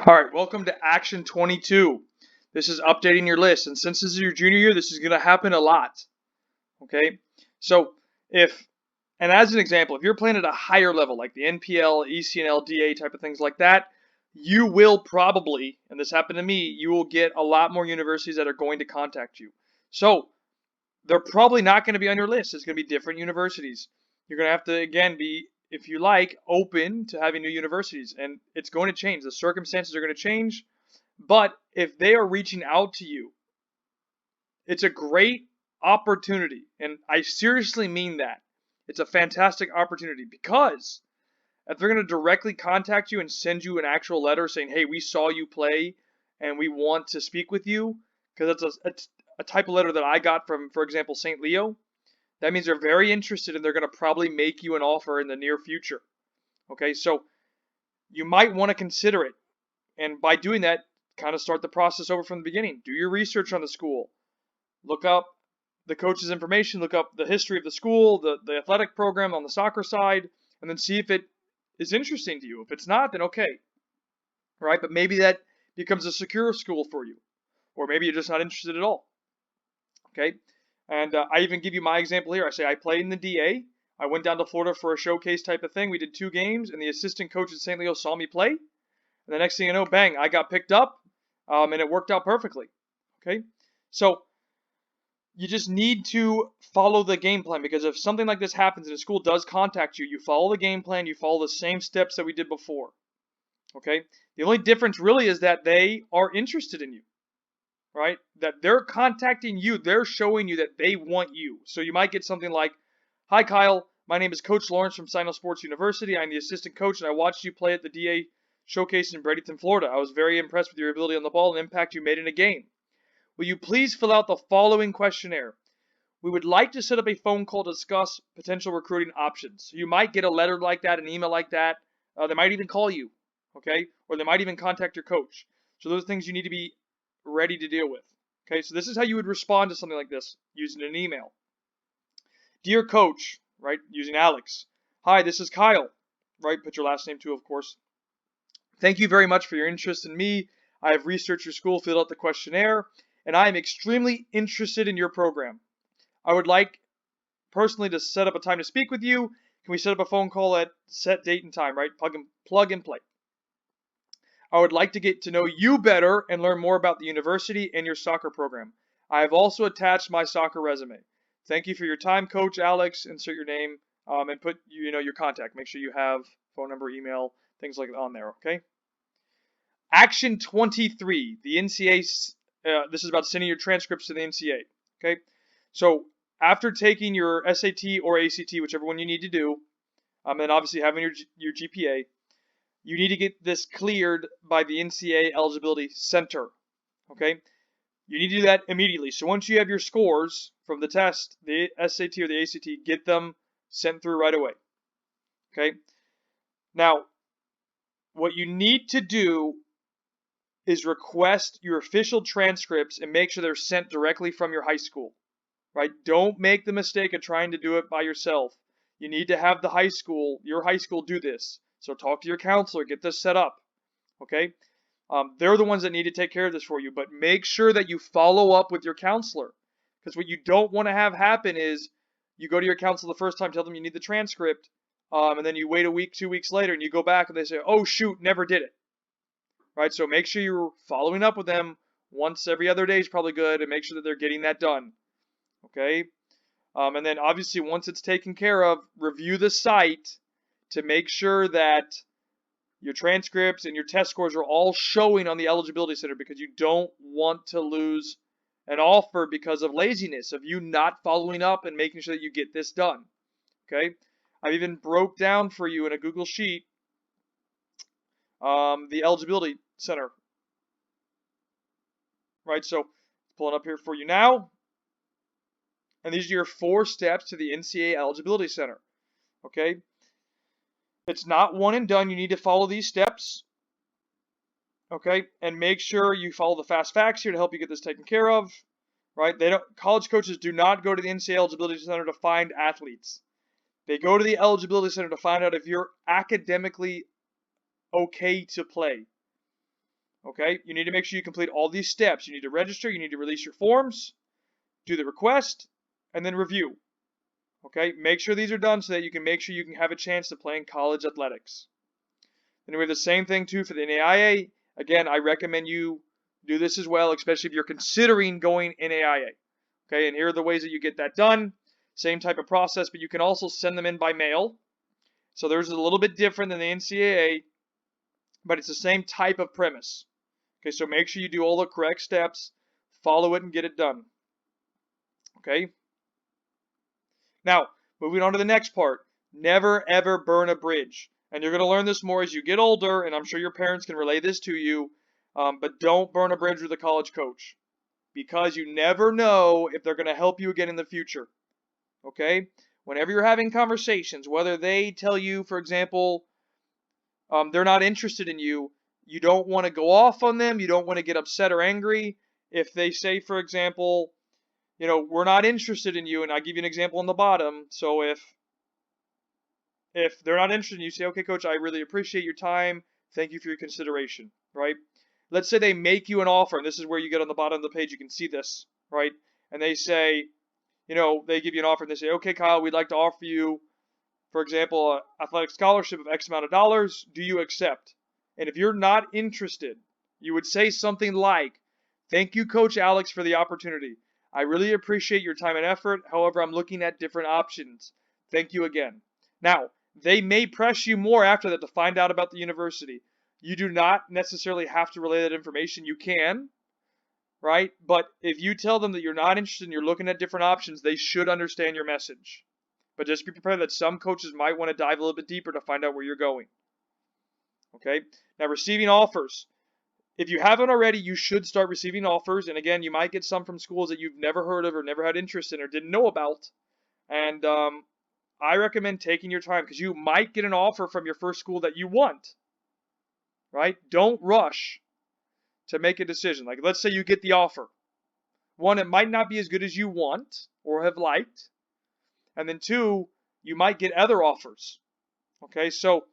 All right, welcome to Action 22. This is updating your list, and since this is your junior year, this is going to happen a lot. Okay, so and as an example, if you're playing at a higher level, like the NPL, ECNL, DA type of things like that, you will probably, and this happened to me, you will get a lot more universities that are going to contact you. So they're probably not going to be on your list. It's going to be different universities. You're going to have to, again, be, if you like, open to having new universities. And it's going to change. The circumstances are going to change. But if they are reaching out to you, it's a great opportunity. And I seriously mean that. It's a fantastic opportunity because if they're going to directly contact you and send you an actual letter saying, hey, we saw you play and we want to speak with you, because it's a type of letter that I got from, for example, St. Leo, that means they're very interested and they're going to probably make you an offer in the near future. Okay, so you might want to consider it. And by doing that, kind of start the process over from the beginning. Do your research on the school. Look up the coach's information, look up the history of the school, the athletic program on the soccer side, and then see if it is interesting to you. If it's not, then okay. Right? But maybe that becomes a secure school for you. Or maybe you're just not interested at all. Okay? And I even give you my example here. I say I played in the DA. I went down to Florida for a showcase type of thing. We did 2 games, and the assistant coach at St. Leo saw me play. And the next thing you know, bang, I got picked up, and it worked out perfectly. Okay? So you just need to follow the game plan, because if something like this happens and a school does contact you, you follow the game plan, you follow the same steps that we did before. Okay? The only difference really is that they are interested in you. Right? That they're contacting you, they're showing you that they want you. So you might get something like, hi Kyle, my name is Coach Lawrence from Sino Sports University. I'm the assistant coach and I watched you play at the DA showcase in Bradenton, Florida. I was very impressed with your ability on the ball and impact you made in a game. Will you please fill out the following questionnaire? We would like to set up a phone call to discuss potential recruiting options. So you might get a letter like that, an email like that. They might even call you, okay? Or they might even contact your coach. So those are things you need to be ready to deal with. Okay, so this is how you would respond to something like this using an email. Dear coach, right, using Alex. Hi, this is Kyle, right, put your last name too, of course. Thank you very much for your interest in me. I have researched your school, filled out the questionnaire, and I am extremely interested in your program. I would like personally to set up a time to speak with you. Can we set up a phone call at set date and time, right? Plug and play. I would like to get to know you better and learn more about the university and your soccer program. I have also attached my soccer resume. Thank you for your time, Coach Alex. Insert your name and put your contact. Make sure you have phone number, email, things like that on there. Okay. Action 23. The NCAA. This is about sending your transcripts to the NCAA. Okay. So after taking your SAT or ACT, whichever one you need to do, and obviously having your GPA. You need to get this cleared by the NCAA Eligibility Center, okay? You need to do that immediately. So once you have your scores from the test, the SAT or the ACT, get them sent through right away, okay? Now, what you need to do is request your official transcripts and make sure they're sent directly from your high school, right? Don't make the mistake of trying to do it by yourself. You need to have your high school do this. So talk to your counselor, get this set up, okay? They're the ones that need to take care of this for you, but make sure that you follow up with your counselor, because what you don't want to have happen is you go to your counselor the first time, tell them you need the transcript, and then you wait a week, 2 weeks later, and you go back and they say, oh shoot, never did it, right? So make sure you're following up with them once every other day is probably good, and make sure that they're getting that done, okay? And then obviously once it's taken care of, review the site to make sure that your transcripts and your test scores are all showing on the Eligibility Center, because you don't want to lose an offer because of laziness, of you not following up and making sure that you get this done. Okay? I've even broke down for you in a Google Sheet the Eligibility Center. Right? So, pulling up here for you now. And these are your 4 steps to the NCAA Eligibility Center. Okay? It's not one and done. You need to follow these steps. Okay? And make sure you follow the fast facts here to help you get this taken care of. Right? College coaches do not go to the NCAA Eligibility Center to find athletes. They go to the Eligibility Center to find out if you're academically okay to play. Okay, you need to make sure you complete all these steps. You need to register, you need to release your forms, do the request, and then review. Okay, make sure these are done so that you can make sure you can have a chance to play in college athletics. Then we have the same thing too for the NAIA. Again, I recommend you do this as well, especially if you're considering going NAIA. Okay, and here are the ways that you get that done. Same type of process, but you can also send them in by mail. So there's a little bit different than the NCAA, but it's the same type of premise. Okay, so make sure you do all the correct steps, follow it, and get it done. Okay? Now, moving on to the next part. Never ever burn a bridge. And you're going to learn this more as you get older, and I'm sure your parents can relay this to you, but don't burn a bridge with a college coach, because you never know if they're going to help you again in the future. Okay? Whenever you're having conversations, whether they tell you, for example, they're not interested in you, you don't want to go off on them. You don't want to get upset or angry. If they say, for example, we're not interested in you, and I give you an example on the bottom. So if they're not interested in you, say, okay, coach, I really appreciate your time. Thank you for your consideration, right? Let's say they make you an offer, and this is where you get on the bottom of the page. You can see this, right? And they say, they give you an offer, and they say, okay, Kyle, we'd like to offer you, for example, an athletic scholarship of X amount of dollars. Do you accept? And if you're not interested, you would say something like, thank you, Coach Alex, for the opportunity. I really appreciate your time and effort. However, I'm looking at different options. Thank you again. Now, they may press you more after that to find out about the university. You do not necessarily have to relay that information. You can, right? But if you tell them that you're not interested and you're looking at different options, they should understand your message. But just be prepared that some coaches might want to dive a little bit deeper to find out where you're going. Okay? Now, receiving offers. If you haven't already, you should start receiving offers. And again, you might get some from schools that you've never heard of or never had interest in or didn't know about. And I recommend taking your time, because you might get an offer from your first school that you want. Right? Don't rush to make a decision. Like, let's say you get the offer. One, it might not be as good as you want or have liked. And then two, you might get other offers. Okay, so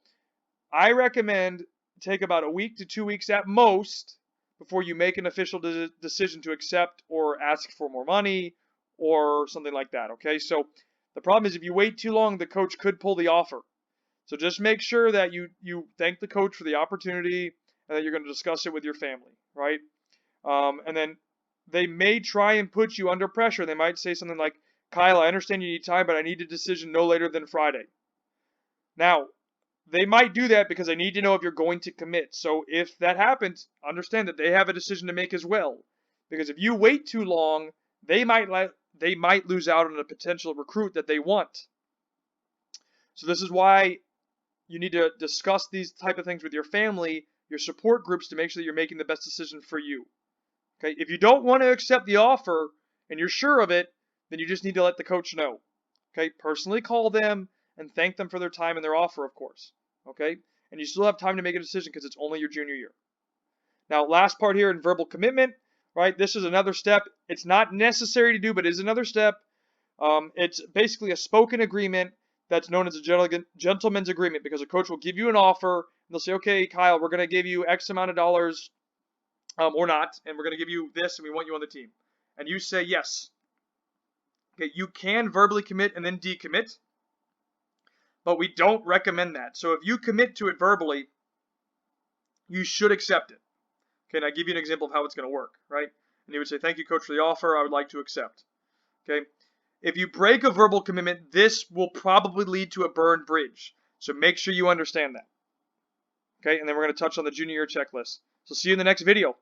I recommend take about a week to 2 weeks at most before you make an official decision to accept or ask for more money or something like that. Okay, so the problem is if you wait too long, the coach could pull the offer. So just make sure that you thank the coach for the opportunity and that you're going to discuss it with your family, right? And then they may try and put you under pressure. They might say something like, Kyle, I understand you need time, but I need a decision no later than Friday. Now, they might do that because they need to know if you're going to commit. So if that happens, understand that they have a decision to make as well. Because if you wait too long, they might lose out on a potential recruit that they want. So this is why you need to discuss these type of things with your family, your support groups, to make sure that you're making the best decision for you. Okay, if you don't want to accept the offer and you're sure of it, then you just need to let the coach know. Okay, personally call them and thank them for their time and their offer, of course. Okay, and you still have time to make a decision because it's only your junior year. Now, last part here in verbal commitment, right? This is another step. It's not necessary to do, but it is another step. It's basically a spoken agreement that's known as a gentleman's agreement, because a coach will give you an offer and they'll say, okay, Kyle, we're going to give you X amount of dollars or not, and we're going to give you this and we want you on the team. And you say yes. Okay, you can verbally commit and then decommit, but we don't recommend that. So if you commit to it verbally, you should accept it. Okay, and I give you an example of how it's going to work, right? And you would say, thank you, coach, for the offer. I would like to accept. Okay. If you break a verbal commitment, this will probably lead to a burned bridge. So make sure you understand that. Okay, and then we're going to touch on the junior year checklist. So see you in the next video.